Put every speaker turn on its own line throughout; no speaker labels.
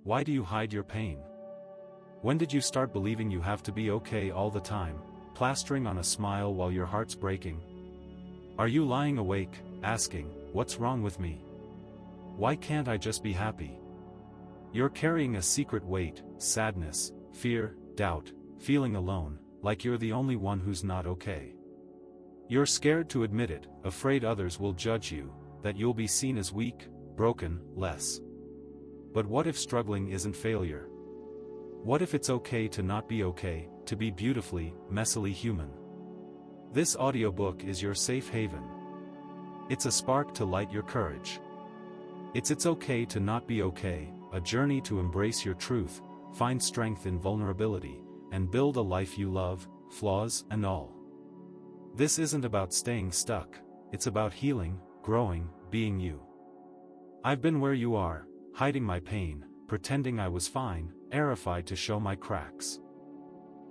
Why do you hide your pain? When did you start believing you have to be okay all the time, plastering on a smile while your heart's breaking? Are you lying awake, asking, what's wrong with me? Why can't I just be happy? You're carrying a secret weight, sadness, fear, doubt, feeling alone, like you're the only one who's not okay. You're scared to admit it, afraid others will judge you, that you'll be seen as weak, broken, less. But what if struggling isn't failure? What if it's okay to not be okay, to be beautifully, messily human? This audiobook is your safe haven. It's a spark to light your courage. It's okay to not be okay, a journey to embrace your truth, find strength in vulnerability, and build a life you love, flaws and all. This isn't about staying stuck, it's about healing, growing, being you. I've been where you are, hiding my pain, pretending I was fine, terrified to show my cracks.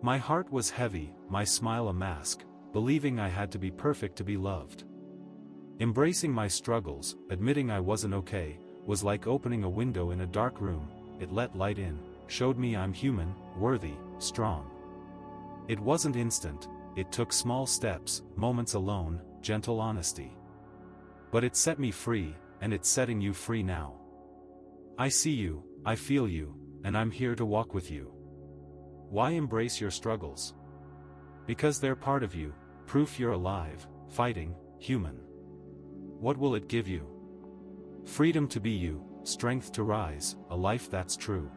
My heart was heavy, my smile a mask, believing I had to be perfect to be loved. Embracing my struggles, admitting I wasn't okay, was like opening a window in a dark room. It let light in, showed me I'm human, worthy, strong. It wasn't instant, it took small steps, moments alone, gentle honesty. But it set me free, and it's setting you free now. I see you, I feel you, and I'm here to walk with you. Why embrace your struggles? Because they're part of you, proof you're alive, fighting, human. What will it give you? Freedom to be you, strength to rise, a life that's true.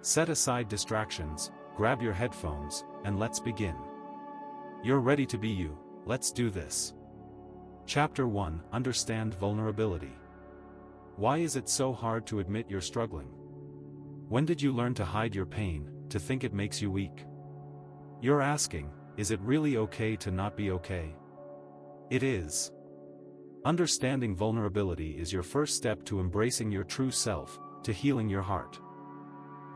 Set aside distractions, grab your headphones, and let's begin. You're ready to be you, let's do this. Chapter 1: Understand vulnerability. Why is it so hard to admit you're struggling? When did you learn to hide your pain, to think it makes you weak? You're asking, is it really okay to not be okay? It is. Understanding vulnerability is your first step to embracing your true self, to healing your heart.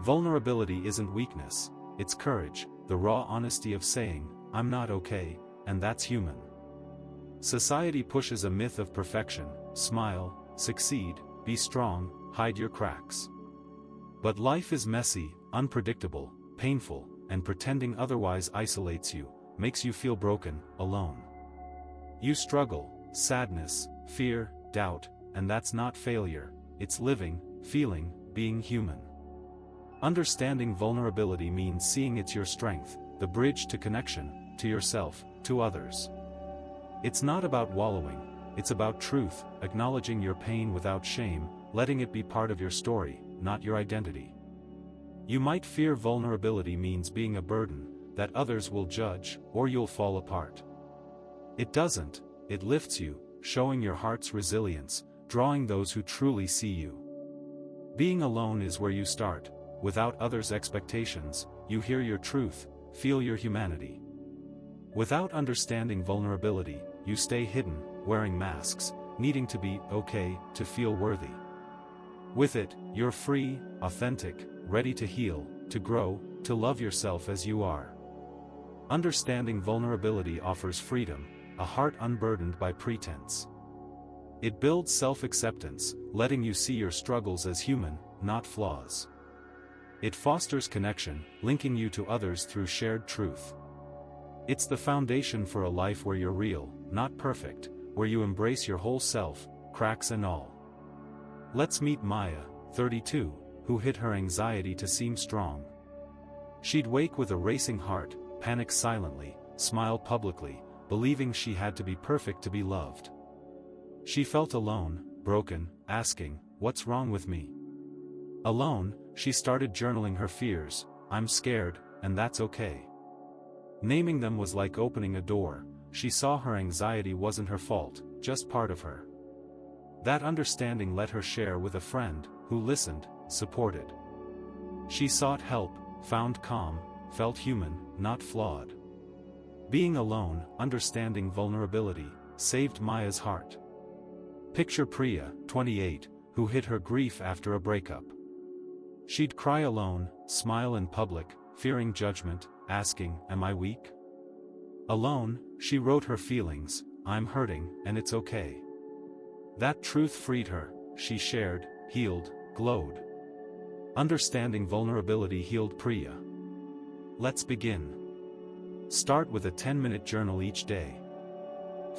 Vulnerability isn't weakness, it's courage, the raw honesty of saying, I'm not okay, and that's human. Society pushes a myth of perfection: smile, succeed, be strong, hide your cracks. But life is messy, unpredictable, painful, and pretending otherwise isolates you, makes you feel broken, alone. You struggle, sadness, fear, doubt, and that's not failure, it's living, feeling, being human. Understanding vulnerability means seeing it's your strength, the bridge to connection, to yourself, to others. It's not about wallowing, it's about truth, acknowledging your pain without shame, letting it be part of your story, not your identity. You might fear vulnerability means being a burden, that others will judge, or you'll fall apart. It doesn't, it lifts you, showing your heart's resilience, drawing those who truly see you. Being alone is where you start, without others' expectations, you hear your truth, feel your humanity. Without understanding vulnerability, you stay hidden, wearing masks, needing to be okay to feel worthy. With it, you're free, authentic, ready to heal, to grow, to love yourself as you are. Understanding vulnerability offers freedom, a heart unburdened by pretense. It builds self-acceptance, letting you see your struggles as human, not flaws. It fosters connection, linking you to others through shared truth. It's the foundation for a life where you're real, not perfect, where you embrace your whole self, cracks and all. Let's meet Maya, 32, who hid her anxiety to seem strong. She'd wake with a racing heart, panic silently, smile publicly, believing she had to be perfect to be loved. She felt alone, broken, asking, what's wrong with me? Alone, she started journaling her fears. I'm scared, and that's okay. Naming them was like opening a door. She saw her anxiety wasn't her fault, just part of her. That understanding let her share with a friend, who listened, supported. She sought help, found calm, felt human, not flawed. Being alone, understanding vulnerability, saved Maya's heart. Picture Priya, 28, who hid her grief after a breakup. She'd cry alone, smile in public, fearing judgment, asking, am I weak? Alone, she wrote her feelings, I'm hurting, and it's okay. That truth freed her, she shared, healed, glowed. Understanding vulnerability healed Priya. Let's begin. Start with a 10-minute journal each day.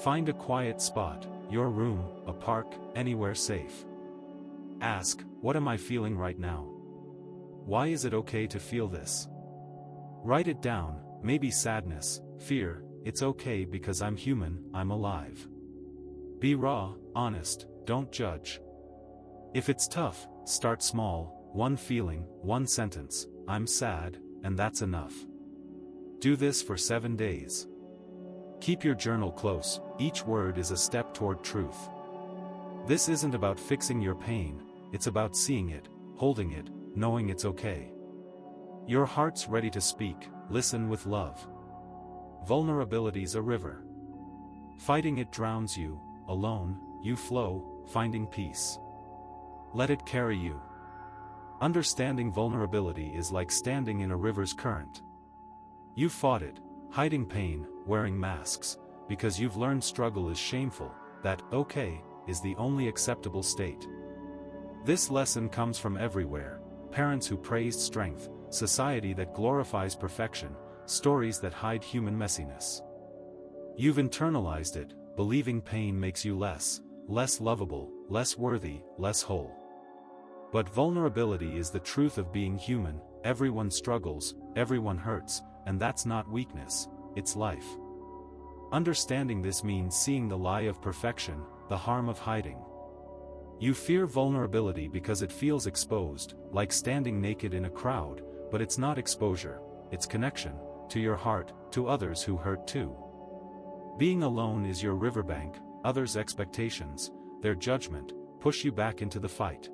Find a quiet spot, your room, a park, anywhere safe. Ask, what am I feeling right now? Why is it okay to feel this? Write it down, maybe sadness, fear, it's okay because I'm human, I'm alive. Be raw, honest, don't judge. If it's tough, start small, one feeling, one sentence, I'm sad, and that's enough. Do this for 7 days. Keep your journal close, each word is a step toward truth. This isn't about fixing your pain, it's about seeing it, holding it, knowing it's okay. Your heart's ready to speak, listen with love. Vulnerability's a river. Fighting it drowns you, alone, you flow, finding peace. Let it carry you. Understanding vulnerability is like standing in a river's current. You fought it, hiding pain, wearing masks, because you've learned struggle is shameful, that okay is the only acceptable state. This lesson comes from everywhere: parents who praised strength, society that glorifies perfection, stories that hide human messiness. You've internalized it, believing pain makes you less lovable, less worthy, less whole. But vulnerability is the truth of being human. Everyone struggles, everyone hurts, and that's not weakness, it's life. Understanding this means seeing the lie of perfection, the harm of hiding. You fear vulnerability because it feels exposed, like standing naked in a crowd, but it's not exposure, it's connection, to your heart, to others who hurt too. Being alone is your riverbank, others' expectations, their judgment, push you back into the fight.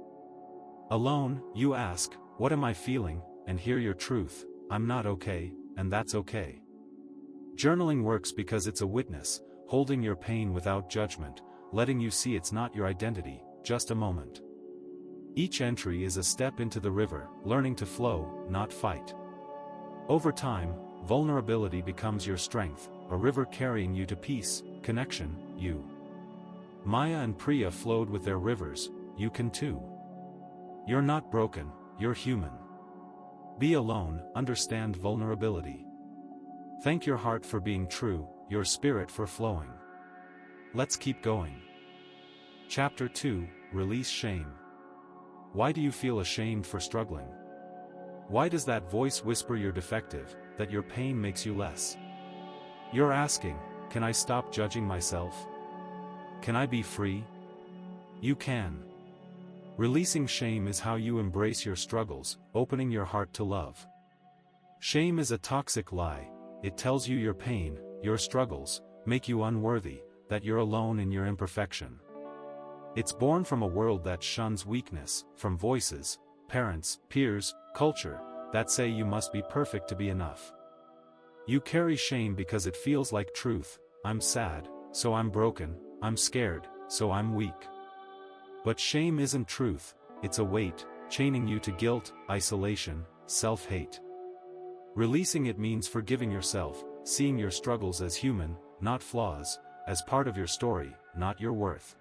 Alone, you ask, what am I feeling, and hear your truth, I'm not okay, and that's okay. Journaling works because it's a witness, holding your pain without judgment, letting you see it's not your identity, just a moment. Each entry is a step into the river, learning to flow, not fight. Over time, vulnerability becomes your strength, a river carrying you to peace, connection, you. Maya and Priya flowed with their rivers, you can too. You're not broken, you're human. Be alone, understand vulnerability. Thank your heart for being true, your spirit for flowing. Let's keep going. Chapter 2, Release Shame. Why do you feel ashamed for struggling? Why does that voice whisper you're defective, that your pain makes you less? You're asking, can I stop judging myself? Can I be free? You can. Releasing shame is how you embrace your struggles, opening your heart to love. Shame is a toxic lie. It tells you your pain, your struggles, make you unworthy, that you're alone in your imperfection. It's born from a world that shuns weakness, from voices, parents, peers, culture, that say you must be perfect to be enough. You carry shame because it feels like truth. I'm sad, so I'm broken, I'm scared, so I'm weak. But shame isn't truth, it's a weight, chaining you to guilt, isolation, self-hate. Releasing it means forgiving yourself, seeing your struggles as human, not flaws, as part of your story, not your worth.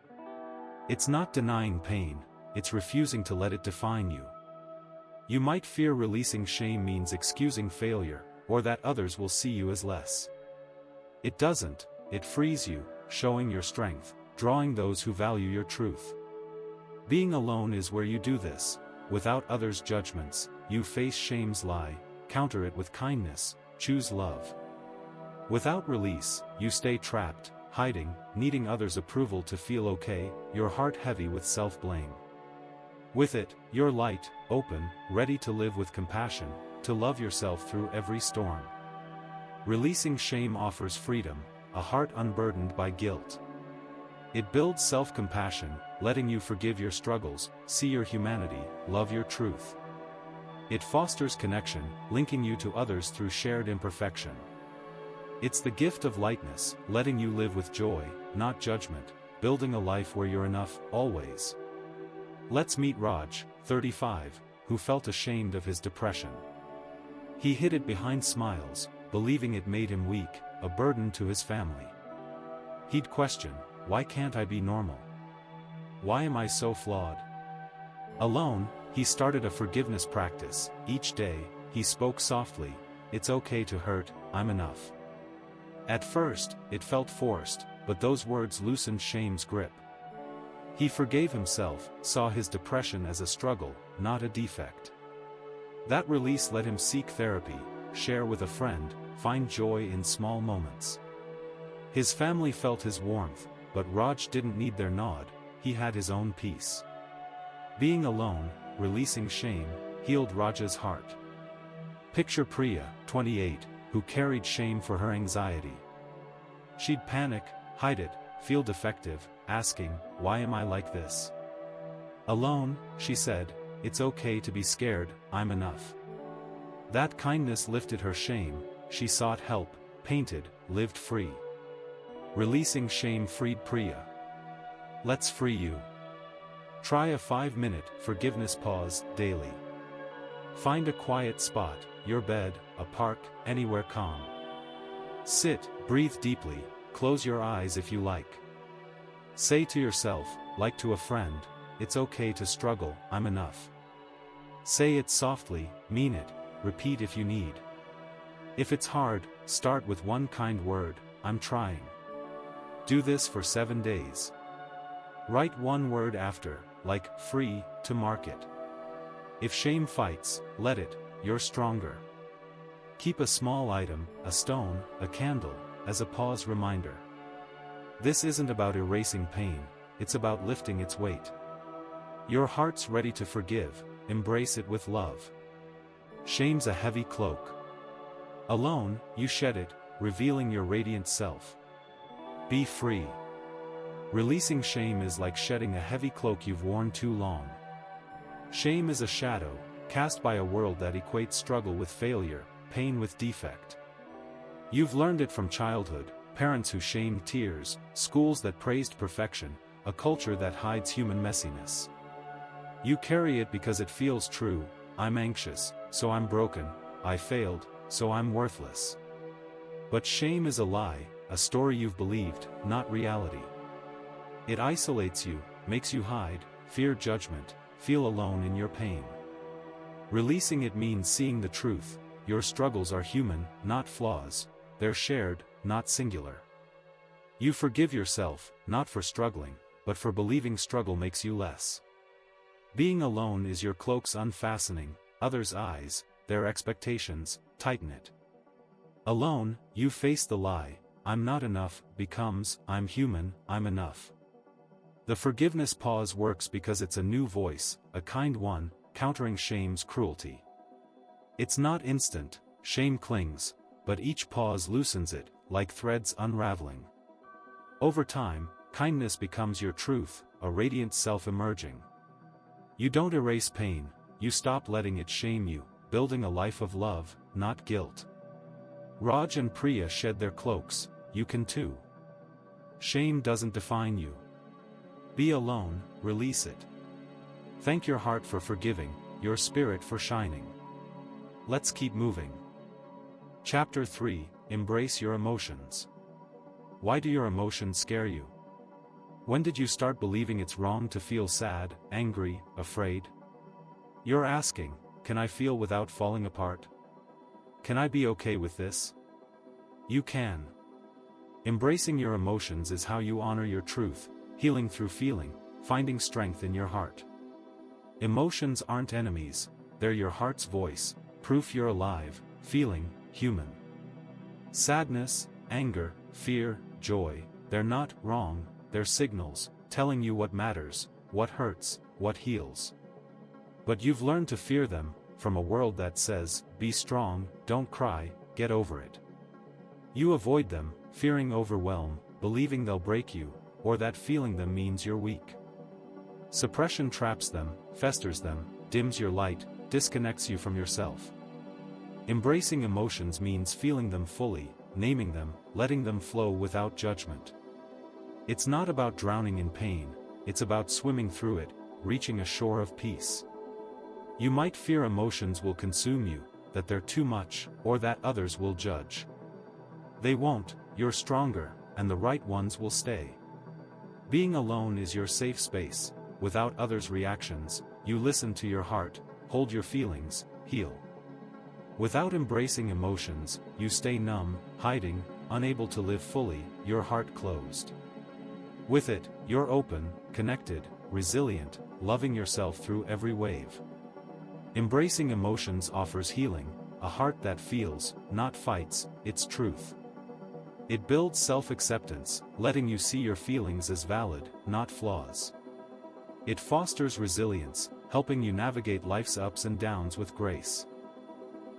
It's not denying pain, it's refusing to let it define you. You might fear releasing shame means excusing failure, or that others will see you as less. It doesn't, it frees you, showing your strength, drawing those who value your truth. Being alone is where you do this, without others' judgments, you face shame's lie, counter it with kindness, choose love. Without release, you stay trapped, hiding, needing others' approval to feel okay, your heart heavy with self-blame. With it, you're light, open, ready to live with compassion, to love yourself through every storm. Releasing shame offers freedom, a heart unburdened by guilt. It builds self-compassion, letting you forgive your struggles, see your humanity, love your truth. It fosters connection, linking you to others through shared imperfection. It's the gift of lightness, letting you live with joy, not judgment, building a life where you're enough, always. Let's meet Raj, 35, who felt ashamed of his depression. He hid it behind smiles, believing it made him weak, a burden to his family. He'd question, why can't I be normal? Why am I so flawed? Alone, He started a forgiveness practice. Each day, he spoke softly, "It's okay to hurt, I'm enough." At first, it felt forced, but those words loosened shame's grip. He forgave himself, saw his depression as a struggle, not a defect. That release let him seek therapy, share with a friend, find joy in small moments. His family felt his warmth, but Raj didn't need their nod, he had his own peace. Being alone, releasing shame, healed Raj's heart. Picture Priya, 28, who carried shame for her anxiety. She'd panic, hide it, feel defective, asking, "Why am I like this?" Alone, she said, "It's okay to be scared, I'm enough." That kindness lifted her shame, she sought help, painted, lived free. Releasing shame freed Priya. Let's free you. Try a 5-minute forgiveness pause daily. Find a quiet spot, your bed, a park, anywhere calm. Sit, breathe deeply, close your eyes if you like. Say to yourself, like to a friend, "It's okay to struggle, I'm enough." Say it softly, mean it, repeat if you need. If it's hard, start with one kind word, "I'm trying." Do this for 7 days. Write one word after, like "free," to mark it. If shame fights, let it, you're stronger. Keep a small item, a stone, a candle, as a pause reminder. This isn't about erasing pain, it's about lifting its weight. Your heart's ready to forgive, embrace it with love. Shame's a heavy cloak. Alone, you shed it, revealing your radiant self. Be free. Releasing shame is like shedding a heavy cloak you've worn too long. Shame is a shadow, cast by a world that equates struggle with failure, pain with defect. You've learned it from childhood, parents who shamed tears, schools that praised perfection, a culture that hides human messiness. You carry it because it feels true, "I'm anxious, so I'm broken, I failed, so I'm worthless." But shame is a lie, a story you've believed, not reality. It isolates you, makes you hide, fear judgment, feel alone in your pain. Releasing it means seeing the truth, your struggles are human, not flaws, they're shared, not singular. You forgive yourself, not for struggling, but for believing struggle makes you less. Being alone is your cloak's unfastening, others' eyes, their expectations, tighten it. Alone, you face the lie, "I'm not enough," becomes, "I'm human, I'm enough." The forgiveness pause works because it's a new voice, a kind one, countering shame's cruelty. It's not instant, shame clings, but each pause loosens it, like threads unraveling. Over time, kindness becomes your truth, a radiant self emerging. You don't erase pain, you stop letting it shame you, building a life of love, not guilt. Raj and Priya shed their cloaks, you can too. Shame doesn't define you. Be alone, release it. Thank your heart for forgiving, your spirit for shining. Let's keep moving. Chapter 3, Embrace your emotions. Why do your emotions scare you? When did you start believing it's wrong to feel sad, angry, afraid? You're asking, can I feel without falling apart? Can I be okay with this? You can. Embracing your emotions is how you honor your truth, healing through feeling, finding strength in your heart. Emotions aren't enemies, they're your heart's voice, proof you're alive, feeling, human. Sadness, anger, fear, joy, they're not wrong, they're signals, telling you what matters, what hurts, what heals. But you've learned to fear them, from a world that says, "Be strong, don't cry, get over it." You avoid them, fearing overwhelm, believing they'll break you, or that feeling them means you're weak. Suppression traps them, festers them, dims your light, disconnects you from yourself. Embracing emotions means feeling them fully, naming them, letting them flow without judgment. It's not about drowning in pain, it's about swimming through it, reaching a shore of peace. You might fear emotions will consume you, that they're too much, or that others will judge. They won't, you're stronger, and the right ones will stay. Being alone is your safe space, without others' reactions, you listen to your heart, hold your feelings, heal. Without embracing emotions, you stay numb, hiding, unable to live fully, your heart closed. With it, you're open, connected, resilient, loving yourself through every wave. Embracing emotions offers healing, a heart that feels, not fights, its truth. It builds self-acceptance, letting you see your feelings as valid, not flaws. It fosters resilience, helping you navigate life's ups and downs with grace.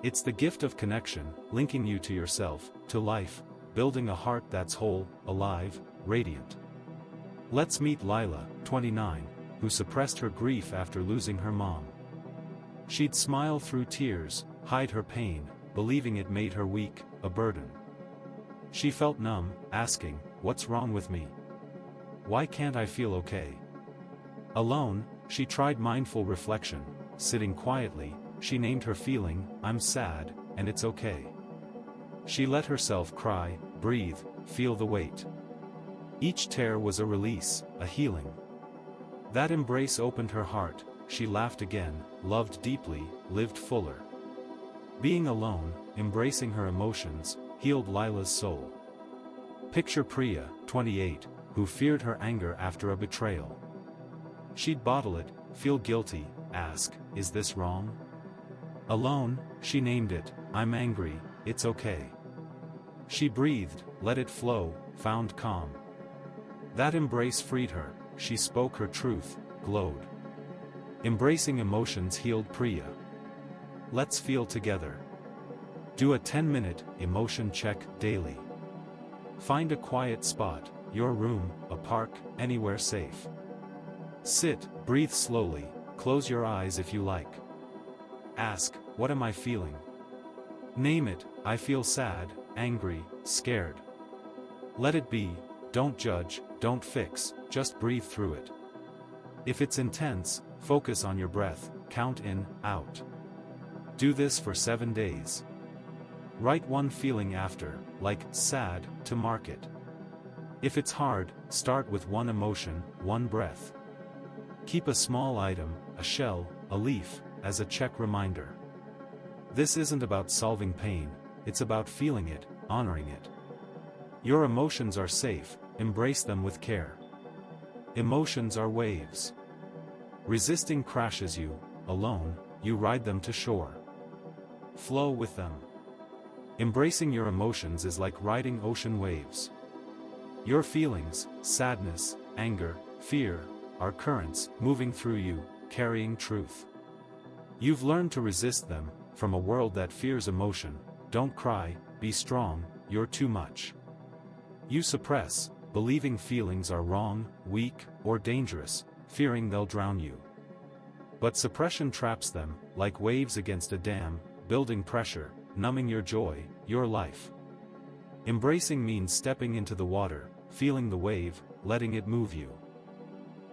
It's the gift of connection, linking you to yourself, to life, building a heart that's whole, alive, radiant. Let's meet Lila, 29, who suppressed her grief after losing her mom. She'd smile through tears, hide her pain, believing it made her weak, a burden. She felt numb, asking, "What's wrong with me? Why can't I feel okay?" Alone, she tried mindful reflection. Sitting quietly, she named her feeling, "I'm sad, and it's okay." She let herself cry, breathe, feel the weight. Each tear was a release, a healing. That embrace opened her heart. She laughed again, loved deeply, lived fuller. Being alone, embracing her emotions, healed Lila's soul. Picture Priya, 28, who feared her anger after a betrayal. She'd bottle it, feel guilty, ask, "Is this wrong?" Alone, she named it, "I'm angry, it's okay." She breathed, let it flow, found calm. That embrace freed her. She spoke her truth, glowed. Embracing emotions healed Priya. Let's feel together. Do a 10-minute emotion check daily. Find a quiet spot, your room, a park, anywhere safe. Sit, breathe slowly, close your eyes if you like. Ask, "What am I feeling?" Name it, "I feel sad, angry, scared." Let it be, don't judge, don't fix, just breathe through it. If it's intense, focus on your breath, count in, out. Do this for 7 days. Write one feeling after, like sad, to mark it. If it's hard, start with one emotion, one breath. Keep a small item, a shell, a leaf, as a check reminder. This isn't about solving pain, it's about feeling it, honoring it. Your emotions are safe, embrace them with care. Emotions are waves. Resisting crashes you, alone, you ride them to shore. Flow with them. Embracing your emotions is like riding ocean waves. Your feelings, sadness, anger, fear, are currents, moving through you, carrying truth. You've learned to resist them, from a world that fears emotion. Don't cry, be strong, you're too much. You suppress, believing feelings are wrong, weak, or dangerous, fearing they'll drown you. But suppression traps them, like waves against a dam, building pressure, numbing your joy, your life. Embracing means stepping into the water, feeling the wave, letting it move you.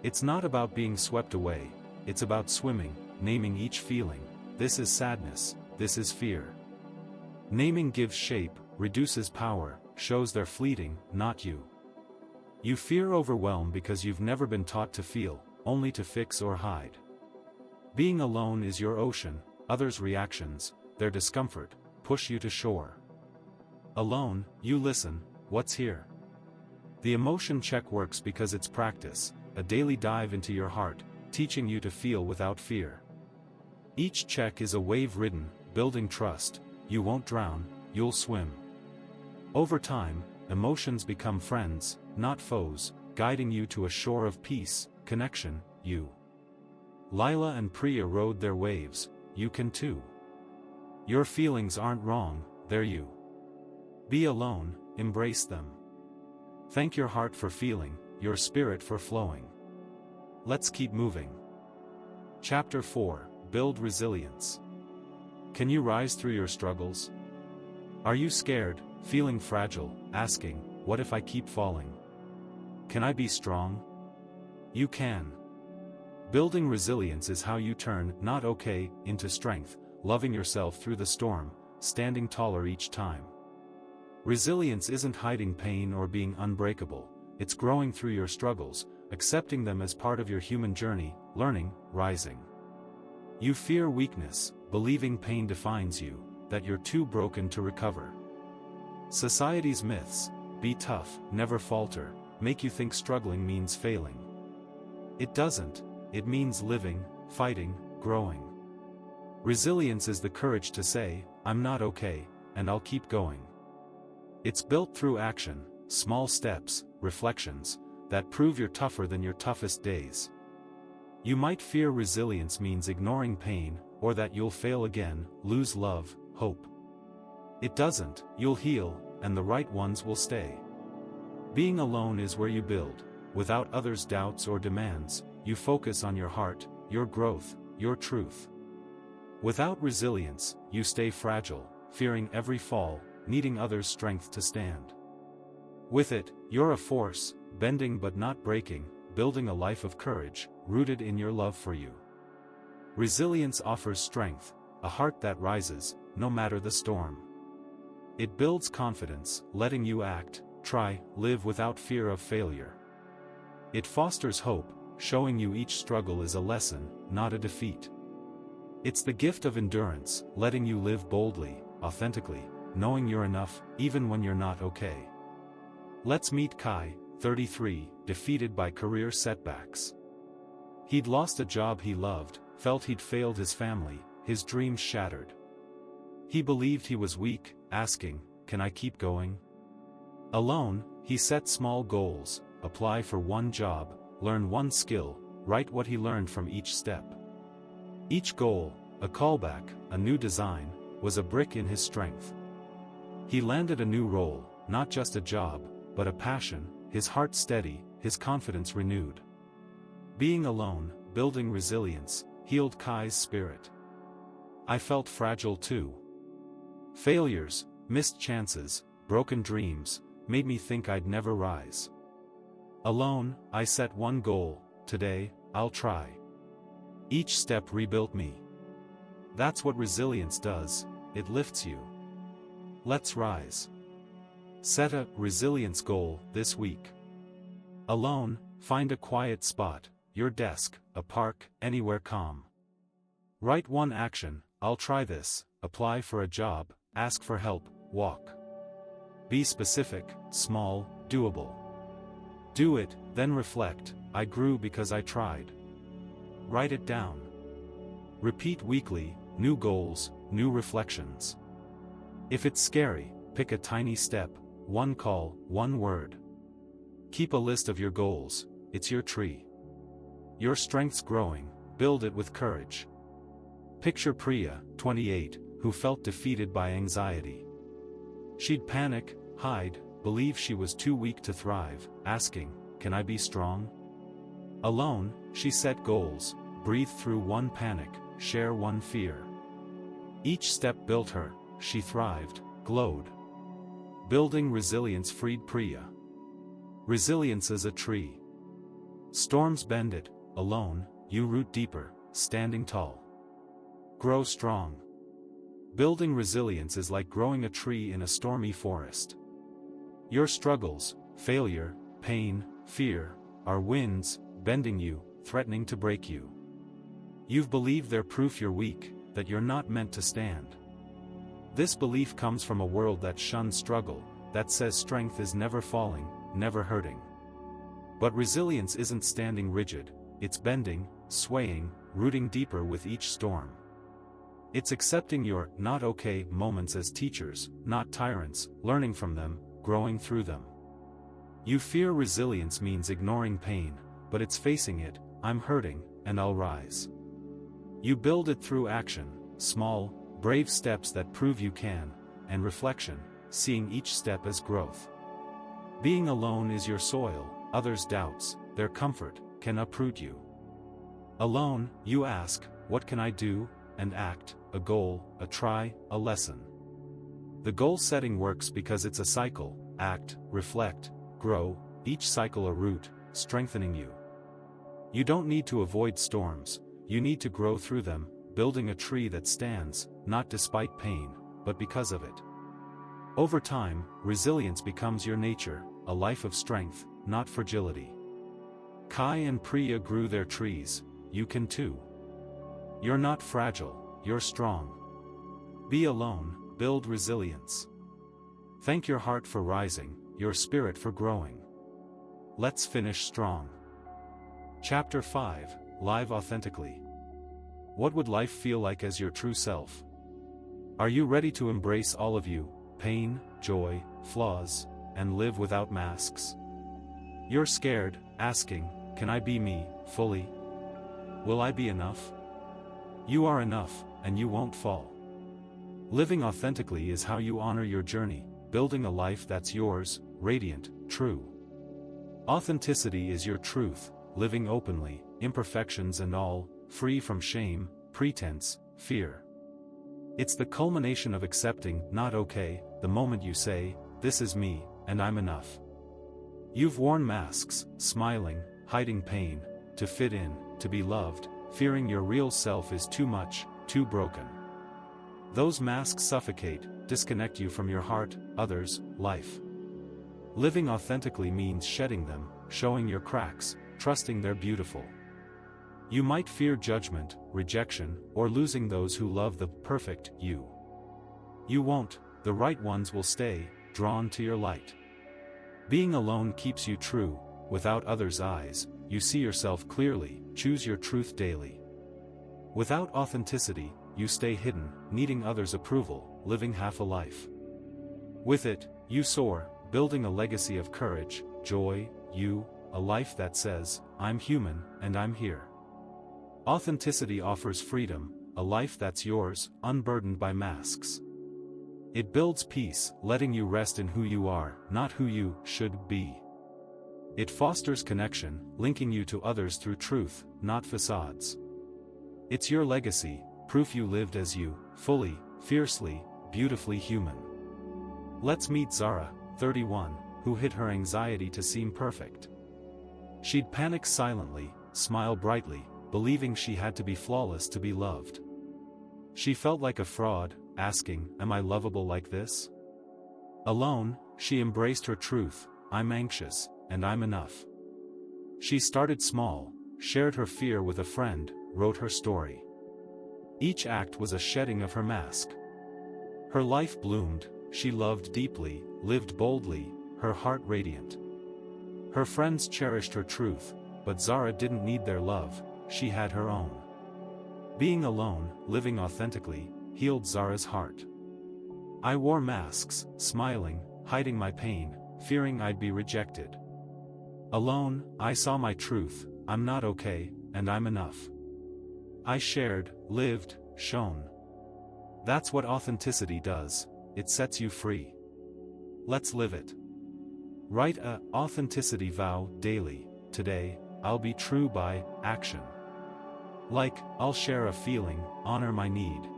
It's not about being swept away, it's about swimming, naming each feeling. This is sadness, this is fear. Naming gives shape, reduces power, shows they're fleeting, not you. You fear overwhelm because you've never been taught to feel, only to fix or hide. Being alone is your ocean, others' reactions, their discomfort, push you to shore. Alone, you listen, what's here? The emotion check works because it's practice, a daily dive into your heart, teaching you to feel without fear. Each check is a wave ridden, building trust. You won't drown, you'll swim. Over time, emotions become friends, not foes, guiding you to a shore of peace, connection, you. Lila and Priya rode their waves, you can too. Your feelings aren't wrong, they're you. Be alone, embrace them. Thank your heart for feeling, your spirit for flowing. Let's keep moving. Chapter 4, Build Resilience. Can you rise through your struggles? Are you scared, feeling fragile, asking, "What if I keep falling? Can I be strong?" You can. Building resilience is how you turn "not okay" into strength, loving yourself through the storm, standing taller each time. Resilience isn't hiding pain or being unbreakable, it's growing through your struggles, accepting them as part of your human journey, learning, rising. You fear weakness, believing pain defines you, that you're too broken to recover. Society's myths, be tough, never falter, make you think struggling means failing. It doesn't, it means living, fighting, growing. Resilience is the courage to say, I'm not okay, and I'll keep going. It's built through action, small steps, reflections, that prove you're tougher than your toughest days. You might fear resilience means ignoring pain, or that you'll fail again, lose love, hope. It doesn't, you'll heal, and the right ones will stay. Being alone is where you build, without others' doubts or demands, you focus on your heart, your growth, your truth. Without resilience, you stay fragile, fearing every fall, needing others' strength to stand. With it, you're a force, bending but not breaking, building a life of courage, rooted in your love for you. Resilience offers strength, a heart that rises, no matter the storm. It builds confidence, letting you act, try, live without fear of failure. It fosters hope, showing you each struggle is a lesson, not a defeat. It's the gift of endurance, letting you live boldly, authentically, knowing you're enough, even when you're not okay. Let's meet Kai, 33, defeated by career setbacks. He'd lost a job he loved, felt he'd failed his family, his dreams shattered. He believed he was weak, asking, can I keep going? Alone, he set small goals, apply for one job, learn one skill, write what he learned from each step. Each goal, a callback, a new design, was a brick in his strength. He landed a new role, not just a job, but a passion, his heart steady, his confidence renewed. Being alone, building resilience, healed Kai's spirit. I felt fragile too. Failures, missed chances, broken dreams, made me think I'd never rise. Alone, I set one goal, today, I'll try. Each step rebuilt me. That's what resilience does, it lifts you. Let's rise. Set a resilience goal this week. Alone, find a quiet spot, your desk, a park, anywhere calm. Write one action, I'll try this, apply for a job, ask for help, walk. Be specific, small, doable. Do it, then reflect, I grew because I tried. Write it down. Repeat weekly, new goals, new reflections. If it's scary, pick a tiny step, one call, one word. Keep a list of your goals, it's your tree. Your strength's growing, build it with courage. Picture Priya, 28, who felt defeated by anxiety. She'd panic, hide, believe she was too weak to thrive, asking, can I be strong? Alone, she set goals, breathed through one panic, share one fear. Each step built her, she thrived, glowed. Building resilience freed Priya. Resilience is a tree. Storms bend it, alone, you root deeper, standing tall. Grow strong. Building resilience is like growing a tree in a stormy forest. Your struggles, failure, pain, fear, are winds, bending you, threatening to break you. You've believed they're proof you're weak, that you're not meant to stand. This belief comes from a world that shuns struggle, that says strength is never falling, never hurting. But resilience isn't standing rigid, it's bending, swaying, rooting deeper with each storm. It's accepting your not okay moments as teachers, not tyrants, learning from them, growing through them. You fear resilience means ignoring pain, but it's facing it, I'm hurting, and I'll rise. You build it through action, small, brave steps that prove you can, and reflection, seeing each step as growth. Being alone is your soil, others' doubts, their comfort, can uproot you. Alone, you ask, what can I do, and act, a goal, a try, a lesson. The goal setting works because it's a cycle, act, reflect, grow, each cycle a root, strengthening you. You don't need to avoid storms, you need to grow through them, building a tree that stands, not despite pain, but because of it. Over time, resilience becomes your nature, a life of strength, not fragility. Kai and Priya grew their trees, you can too. You're not fragile, you're strong. Be alone, build resilience. Thank your heart for rising, your spirit for growing. Let's finish strong. Chapter 5, Live Authentically. What would life feel like as your true self? Are you ready to embrace all of you, pain, joy, flaws, and live without masks? You're scared, asking, can I be me, fully? Will I be enough? You are enough, and you won't fall. Living authentically is how you honor your journey, building a life that's yours, radiant, true. Authenticity is your truth, living openly, imperfections and all, free from shame, pretense, fear. It's the culmination of accepting, not okay, the moment you say, this is me, and I'm enough. You've worn masks, smiling, hiding pain, to fit in, to be loved, fearing your real self is too much, too broken. Those masks suffocate, disconnect you from your heart, others, life. Living authentically means shedding them, showing your cracks, trusting they're beautiful. You might fear judgment, rejection, or losing those who love the perfect you. You won't, the right ones will stay, drawn to your light. Being alone keeps you true, without others' eyes, you see yourself clearly, choose your truth daily. Without authenticity, you stay hidden, needing others' approval, living half a life. With it, you soar, building a legacy of courage, joy, a life that says, I'm human, and I'm here. Authenticity offers freedom, a life that's yours, unburdened by masks. It builds peace, letting you rest in who you are, not who you should be. It fosters connection, linking you to others through truth, not facades. It's your legacy, proof you lived as you, fully, fiercely, beautifully human. Let's meet Zara, 31, who hid her anxiety to seem perfect. She'd panic silently, smile brightly, believing she had to be flawless to be loved. She felt like a fraud, asking, am I lovable like this? Alone, she embraced her truth, I'm anxious, and I'm enough. She started small, shared her fear with a friend, wrote her story. Each act was a shedding of her mask. Her life bloomed, she loved deeply, lived boldly, her heart radiant. Her friends cherished her truth, but Zara didn't need their love, she had her own. Being alone, living authentically, healed Zara's heart. I wore masks, smiling, hiding my pain, fearing I'd be rejected. Alone, I saw my truth, I'm not okay, and I'm enough. I shared, lived, shone. That's what authenticity does, it sets you free. Let's live it. Write a authenticity vow daily. Today, I'll be true by action. Like, I'll share a feeling, honor my need.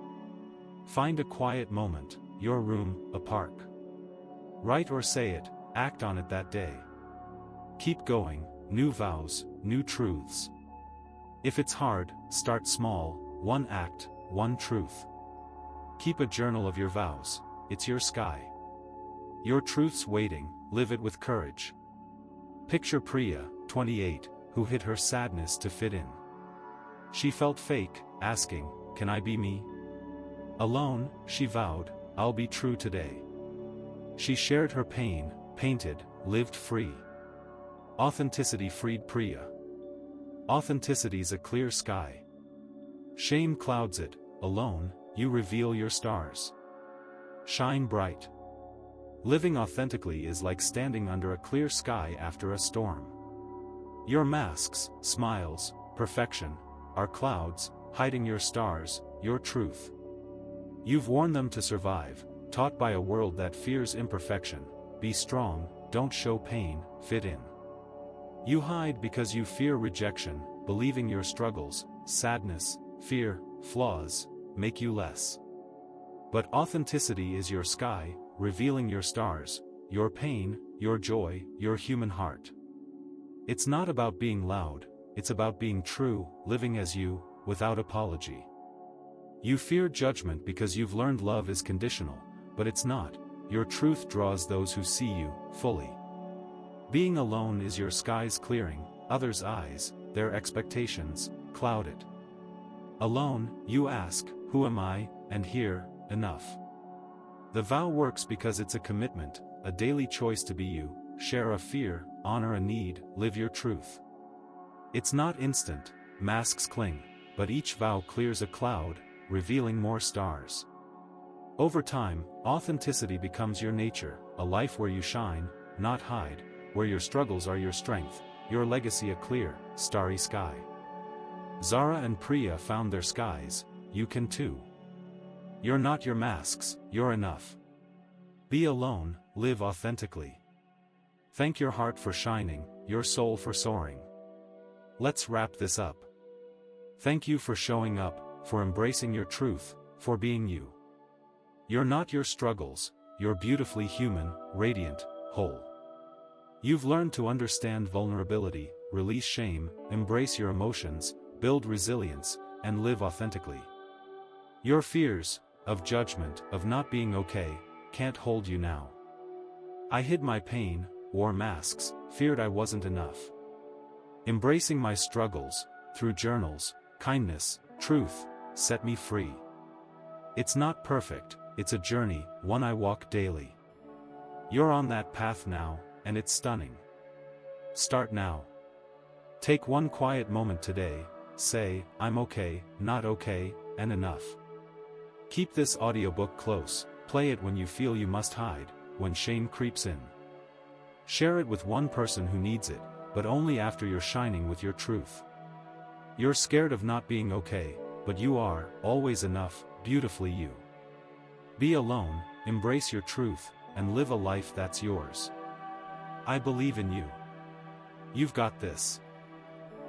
Find a quiet moment, your room, a park. Write or say it, act on it that day. Keep going, new vows, new truths. If it's hard, start small, one act, one truth. Keep a journal of your vows, it's your sky. Your truth's waiting, live it with courage. Picture Priya, 28, who hid her sadness to fit in. She felt fake, asking, can I be me? Alone, she vowed, I'll be true today. She shared her pain, painted, lived free. Authenticity freed Priya. Authenticity's a clear sky. Shame clouds it, alone, you reveal your stars. Shine bright. Living authentically is like standing under a clear sky after a storm. Your masks, smiles, perfection, are clouds, hiding your stars, your truth. You've worn them to survive, taught by a world that fears imperfection. Be strong, don't show pain, fit in. You hide because you fear rejection, believing your struggles, sadness, fear, flaws, make you less. But authenticity is your sky, revealing your stars, your pain, your joy, your human heart. It's not about being loud, it's about being true, living as you, without apology. You fear judgment because you've learned love is conditional, but it's not. Your truth draws those who see you, fully. Being alone is your sky's clearing, others' eyes, their expectations, cloud it. Alone, you ask, who am I, and here, enough. The vow works because it's a commitment, a daily choice to be you, share a fear, honor a need, live your truth. It's not instant, masks cling, but each vow clears a cloud, revealing more stars. Over time, authenticity becomes your nature, a life where you shine, not hide, where your struggles are your strength, your legacy a clear, starry sky. Zara and Priya found their skies, you can too. You're not your masks, you're enough. Be alone, live authentically. Thank your heart for shining, your soul for soaring. Let's wrap this up. Thank you for showing up, for embracing your truth, for being you. You're not your struggles, you're beautifully human, radiant, whole. You've learned to understand vulnerability, release shame, embrace your emotions, build resilience, and live authentically. Your fears, of judgment, of not being okay, can't hold you now. I hid my pain, wore masks, feared I wasn't enough. Embracing my struggles, through journals, kindness, truth, set me free. It's not perfect, it's a journey, one I walk daily. You're on that path now, and it's stunning. Start now. Take one quiet moment today, say, I'm okay, not okay, and enough. Keep this audiobook close, play it when you feel you must hide, when shame creeps in. Share it with one person who needs it, but only after you're shining with your truth. You're scared of not being okay, but you are, always enough, beautifully you. Be alone, embrace your truth, and live a life that's yours. I believe in you. You've got this.